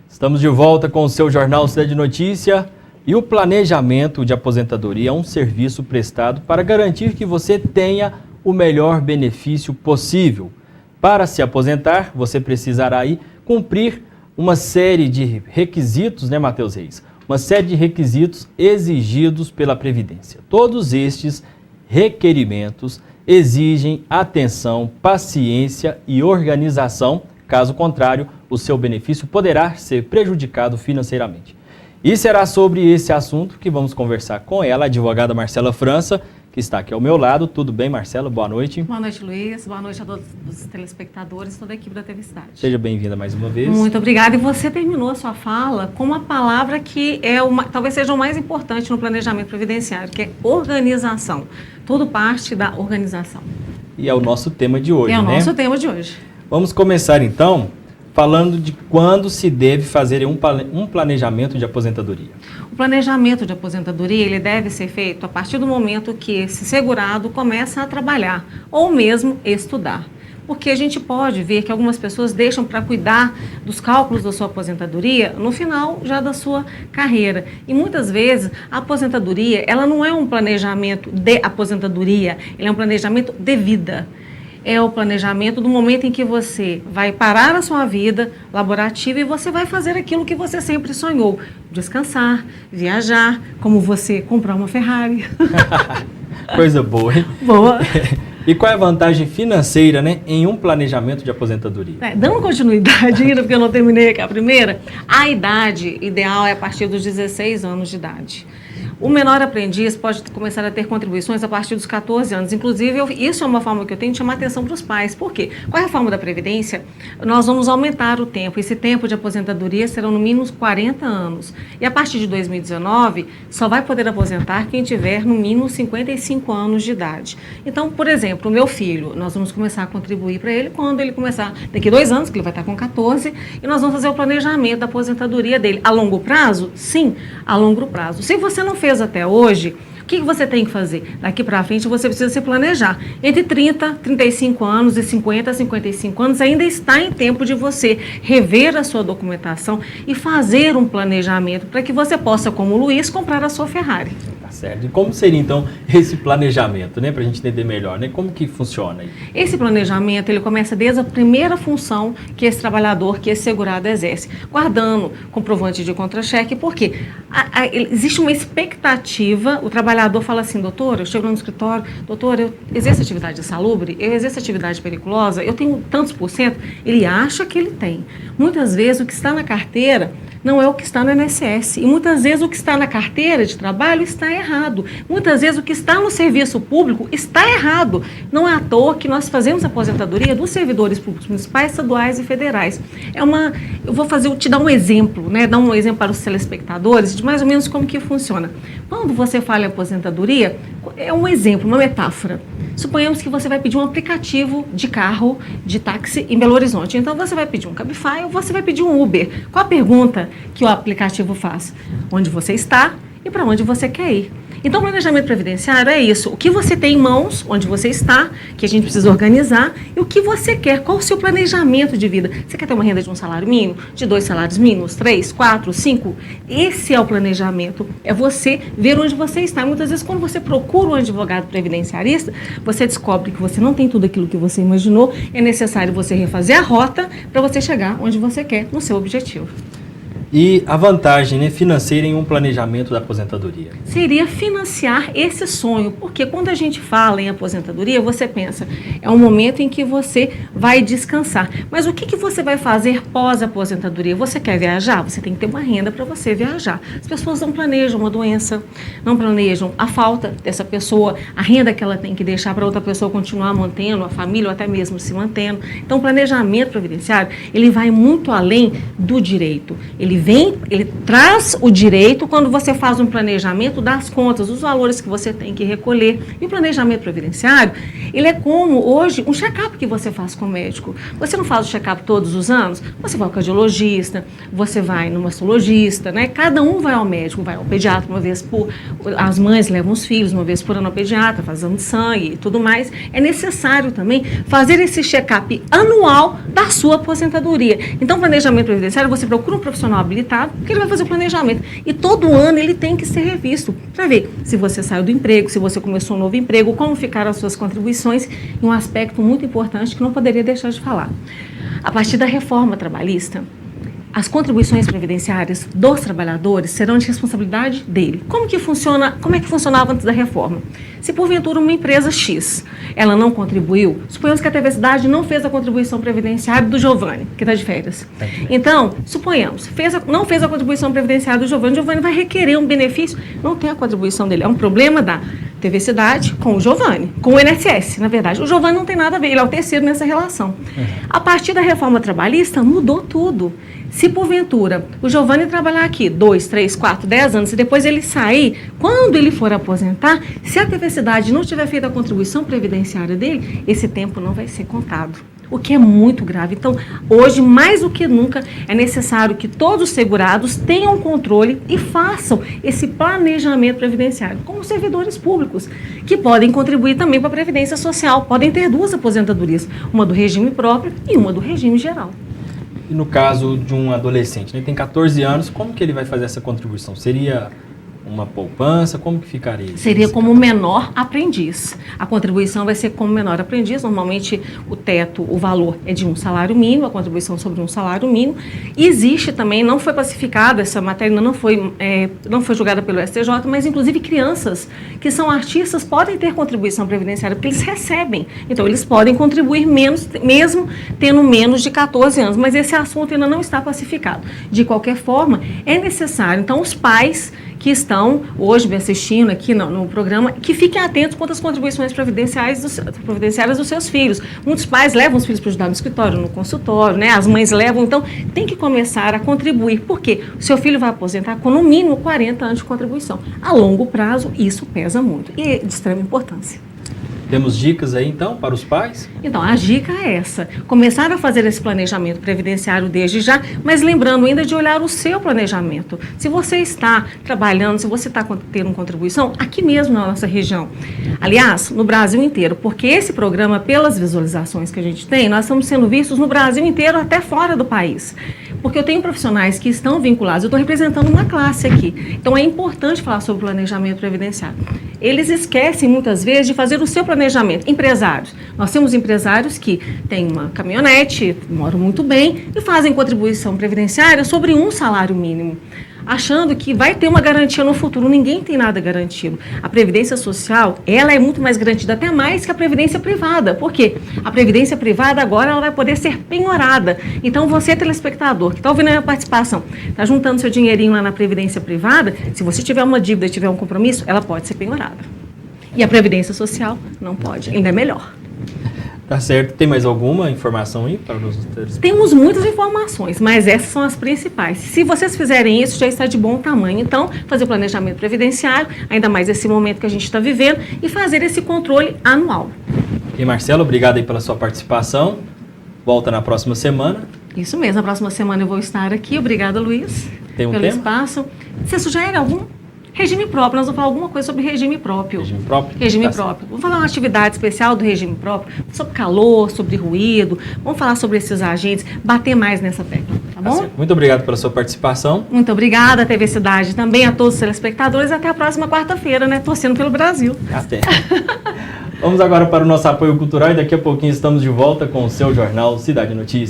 Estamos de volta com o seu Jornal Cidade Notícia e o planejamento de aposentadoria é um serviço prestado para garantir que você tenha o melhor benefício possível. Para se aposentar, você precisará aí cumprir uma série de requisitos, né, Matheus Reis? Uma série de requisitos exigidos pela Previdência. Todos estes requerimentos exigem atenção, paciência e organização. Caso contrário, o seu benefício poderá ser prejudicado financeiramente. E será sobre esse assunto que vamos conversar com ela, a advogada Marcela França, que está aqui ao meu lado. Tudo bem, Marcela? Boa noite. Boa noite, Luiz. Boa noite a todos os telespectadores e toda a equipe da TV Cidade. Seja bem-vinda mais uma vez. Muito obrigada. E você terminou a sua fala com uma palavra que talvez seja o mais importante no planejamento previdenciário, que é organização. Tudo parte da organização. E é o nosso tema de hoje, né? É o nosso tema de hoje. Vamos começar, então, falando de quando se deve fazer um planejamento de aposentadoria. O planejamento de aposentadoria ele deve ser feito a partir do momento que esse segurado começa a trabalhar ou mesmo estudar. Porque a gente pode ver que algumas pessoas deixam para cuidar dos cálculos da sua aposentadoria no final já da sua carreira. E muitas vezes a aposentadoria ela não é um planejamento de aposentadoria, ele é um planejamento de vida. É o planejamento do momento em que você vai parar a sua vida laborativa e você vai fazer aquilo que você sempre sonhou. Descansar, viajar, como você comprar uma Ferrari. Coisa boa, hein? Boa. E qual é a vantagem financeira, né, em um planejamento de aposentadoria? Dando continuidade ainda, porque eu não terminei aqui a primeira, a idade ideal é a partir dos 16 anos de idade. O menor aprendiz pode começar a ter contribuições a partir dos 14 anos. Inclusive, isso é uma forma que eu tenho de chamar atenção para os pais. Por quê? Com a reforma da Previdência, nós vamos aumentar o tempo. Esse tempo de aposentadoria serão no mínimo 40 anos. E a partir de 2019, só vai poder aposentar quem tiver no mínimo 55 anos de idade. Então, por exemplo, o meu filho, nós vamos começar a contribuir para ele quando ele começar, daqui 2 anos, que ele vai estar com 14, e nós vamos fazer o planejamento da aposentadoria dele. A longo prazo? Sim, a longo prazo. Se você não fez até hoje, o que você tem que fazer? Daqui para frente você precisa se planejar. Entre 30, 35 anos e 50, 55 anos ainda está em tempo de você rever a sua documentação e fazer um planejamento para que você possa, como o Luiz, comprar a sua Ferrari. Tá certo. E como seria então esse planejamento, né, para a gente entender melhor, né? Como que funciona aí? Esse planejamento, ele começa desde a primeira função que esse trabalhador, que esse segurado exerce, guardando comprovante de contra-cheque, porque existe uma expectativa, o trabalhador fala assim, doutor, eu chego no escritório, doutor, eu exerço atividade insalubre, eu exerço atividade perigosa, eu tenho tantos por cento, ele acha que ele tem. Muitas vezes o que está na carteira não é o que está no INSS. E muitas vezes o que está na carteira de trabalho está errado. Muitas vezes o que está no serviço público está errado. Não é à toa que nós fazemos a aposentadoria dos servidores públicos municipais, estaduais e federais. Eu vou te dar um exemplo, né? Dar um exemplo para os telespectadores de mais ou menos como que funciona. Quando você fala em aposentadoria, é um exemplo, uma metáfora. Suponhamos que você vai pedir um aplicativo de carro, de táxi em Belo Horizonte. Então você vai pedir um Cabify ou você vai pedir um Uber. Qual a pergunta que o aplicativo faz? Onde você está e para onde você quer ir. Então, o planejamento previdenciário é isso. O que você tem em mãos, onde você está, que a gente precisa organizar, e o que você quer, qual o seu planejamento de vida. Você quer ter uma renda de um salário mínimo, de 2 salários mínimos, 3, 4, 5? Esse é o planejamento. É você ver onde você está. Muitas vezes, quando você procura um advogado previdenciarista, você descobre que você não tem tudo aquilo que você imaginou. É necessário você refazer a rota para você chegar onde você quer, no seu objetivo. E a vantagem, né, financeira em um planejamento da aposentadoria? Seria financiar esse sonho, porque quando a gente fala em aposentadoria, você pensa, é um momento em que você vai descansar. Mas o que você vai fazer pós-aposentadoria? Você quer viajar? Você tem que ter uma renda para você viajar. As pessoas não planejam uma doença, não planejam a falta dessa pessoa, a renda que ela tem que deixar para outra pessoa continuar mantendo, a família ou até mesmo se mantendo. Então, o planejamento previdenciário, ele vai muito além do direito. Ele ele traz o direito quando você faz um planejamento das contas, dos valores que você tem que recolher. E o planejamento previdenciário, ele é como hoje um check-up que você faz com o médico. Você não faz o check-up todos os anos? Você vai ao cardiologista, você vai no mastologista, né? Cada um vai ao médico, vai ao pediatra uma vez por... As mães levam os filhos uma vez por ano ao pediatra, faz exame de sangue e tudo mais. É necessário também fazer esse check-up anual da sua aposentadoria. Então, planejamento previdenciário, você procura um profissional habilitado, que ele vai fazer o planejamento. E todo ano ele tem que ser revisto, para ver se você saiu do emprego, se você começou um novo emprego, como ficaram as suas contribuições, e um aspecto muito importante que não poderia deixar de falar. A partir da reforma trabalhista, as contribuições previdenciárias dos trabalhadores serão de responsabilidade dele. Como é que funcionava antes da reforma? Se porventura uma empresa X, ela não contribuiu, suponhamos que a TV Cidade não fez a contribuição previdenciária do Giovanni, que está de férias. Então, suponhamos, não fez a contribuição previdenciária do Giovanni, o Giovanni vai requerer um benefício, não tem a contribuição dele. É um problema da TV Cidade com o Giovanni, com o INSS, na verdade. O Giovanni não tem nada a ver, ele é o terceiro nessa relação. A partir da reforma trabalhista, mudou tudo. Se porventura o Giovanni trabalhar aqui 2, 3, 4, 10 anos e depois ele sair, quando ele for aposentar, se a TV Cidade não tiver feito a contribuição previdenciária dele, esse tempo não vai ser contado. O que é muito grave. Então, hoje, mais do que nunca, é necessário que todos os segurados tenham controle e façam esse planejamento previdenciário, como servidores públicos, que podem contribuir também para a Previdência Social. Podem ter duas aposentadorias, uma do regime próprio e uma do regime geral. E no caso de um adolescente, né, ele tem 14 anos, como que ele vai fazer essa contribuição? Seria uma poupança? Como que ficaria? Seria como menor aprendiz. A contribuição vai ser como menor aprendiz. Normalmente o teto, o valor é de um salário mínimo, a contribuição sobre um salário mínimo. E existe também, não foi pacificada, essa matéria não foi julgada pelo STJ, mas inclusive crianças que são artistas podem ter contribuição previdenciária, porque eles recebem. Então eles podem contribuir menos, mesmo tendo menos de 14 anos. Mas esse assunto ainda não está pacificado. De qualquer forma, é necessário. Então os pais que estão hoje me assistindo aqui no programa, que fiquem atentos quanto às contribuições previdenciárias dos seus filhos. Muitos pais levam os filhos para ajudar no escritório, no consultório, né? As mães levam, então tem que começar a contribuir. Por quê? O seu filho vai aposentar com no mínimo 40 anos de contribuição. A longo prazo, isso pesa muito e é de extrema importância. Temos dicas aí, então, para os pais? Então, a dica é essa. Começar a fazer esse planejamento previdenciário desde já, mas lembrando ainda de olhar o seu planejamento. Se você está trabalhando, se você está tendo contribuição, aqui mesmo na nossa região. Aliás, no Brasil inteiro, porque esse programa, pelas visualizações que a gente tem, nós estamos sendo vistos no Brasil inteiro, até fora do país. Porque eu tenho profissionais que estão vinculados, eu estou representando uma classe aqui. Então, é importante falar sobre planejamento previdenciário. Eles esquecem, muitas vezes, de fazer o seu planejamento. Empresários. Nós temos empresários que têm uma caminhonete, moram muito bem e fazem contribuição previdenciária sobre um salário mínimo, achando que vai ter uma garantia no futuro. Ninguém tem nada garantido. A Previdência Social, ela é muito mais garantida, até mais que a Previdência Privada. Por quê? A Previdência Privada agora ela vai poder ser penhorada. Então, você, telespectador, que está ouvindo a minha participação, está juntando seu dinheirinho lá na Previdência Privada, se você tiver uma dívida e tiver um compromisso, ela pode ser penhorada. E a Previdência Social não pode, ainda é melhor. Tá certo. Tem mais alguma informação aí para os telespectadores? Temos muitas informações, mas essas são as principais. Se vocês fizerem isso, já está de bom tamanho. Então, fazer o planejamento previdenciário, ainda mais esse momento que a gente está vivendo, e fazer esse controle anual. E Marcelo, obrigado aí pela sua participação. Volta na próxima semana. Isso mesmo, na próxima semana eu vou estar aqui. Obrigada, Luiz, Tem um pelo tema? espaço. Você sugere algum? Regime próprio, nós vamos falar alguma coisa sobre regime próprio. Regime próprio? Regime Tá próprio. Vamos falar uma atividade especial do regime próprio, sobre calor, sobre ruído, vamos falar sobre esses agentes, bater mais nessa tecla, tá bom? Certo. Muito obrigado pela sua participação. Muito obrigada, TV Cidade, também a todos os telespectadores. Até a próxima quarta-feira, né? Torcendo pelo Brasil. Até. Vamos agora para o nosso apoio cultural e daqui a pouquinho estamos de volta com o seu jornal Cidade Notícia.